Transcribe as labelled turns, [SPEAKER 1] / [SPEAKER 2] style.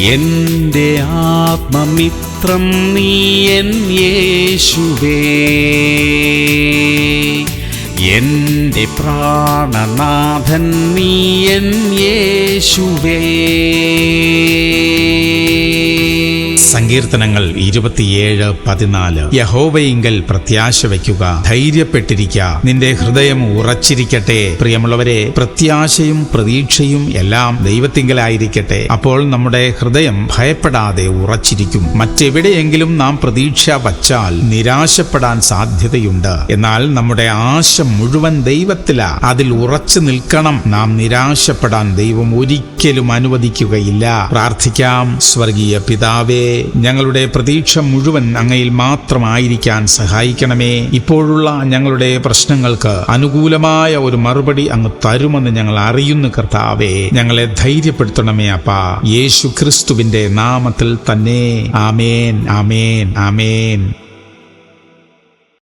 [SPEAKER 1] എന്റെ ആത്മമിത്രം നീ എൻ യേശുവേ, എന്റെ പ്രാണനാഥൻ നീ എൻ യേശുവേ.
[SPEAKER 2] സങ്കീർത്തനങ്ങൾ 27:14. യഹോവയിങ്കൽ പ്രത്യാശ വയ്ക്കുക, ധൈര്യപ്പെട്ടിരിക്ക, നിന്റെ ഹൃദയം ഉറച്ചിരിക്കട്ടെ. പ്രിയമുള്ളവരെ, പ്രത്യാശയും പ്രതീക്ഷയും എല്ലാം ദൈവത്തിങ്കലായിരിക്കട്ടെ. അപ്പോൾ നമ്മുടെ ഹൃദയം ഭയപ്പെടാതെ ഉറച്ചിരിക്കും. മറ്റെവിടെയെങ്കിലും നാം പ്രതീക്ഷ വച്ചാൽ നിരാശപ്പെടാൻ സാധ്യതയുണ്ട്. എന്നാൽ നമ്മുടെ ആശ മുഴുവൻ ദൈവത്തിലാ. അതിൽ ഉറച്ചു നിൽക്കണം. നാം നിരാശപ്പെടാൻ ദൈവം ഒരിക്കലും അനുവദിക്കുകയില്ല. പ്രാർത്ഥിക്കാം. സ്വർഗീയ പിതാവേ, ഞങ്ങളുടെ പ്രതീക്ഷ മുഴുവൻ അങ്ങയിൽ മാത്രമായിരിക്കാൻ സഹായിക്കണമേ. ഇപ്പോഴുള്ള ഞങ്ങളുടെ പ്രശ്നങ്ങൾക്ക് അനുകൂലമായ ഒരു മറുപടി അങ്ങ് തരുമെന്ന് ഞങ്ങൾ അറിയുന്നു കർത്താവേ. ഞങ്ങളെ ധൈര്യപ്പെടുത്തണമേ അപ്പാ. യേശു ക്രിസ്തുവിന്റെ നാമത്തിൽ തന്നെ. ആമേൻ, ആമേൻ, ആമേൻ.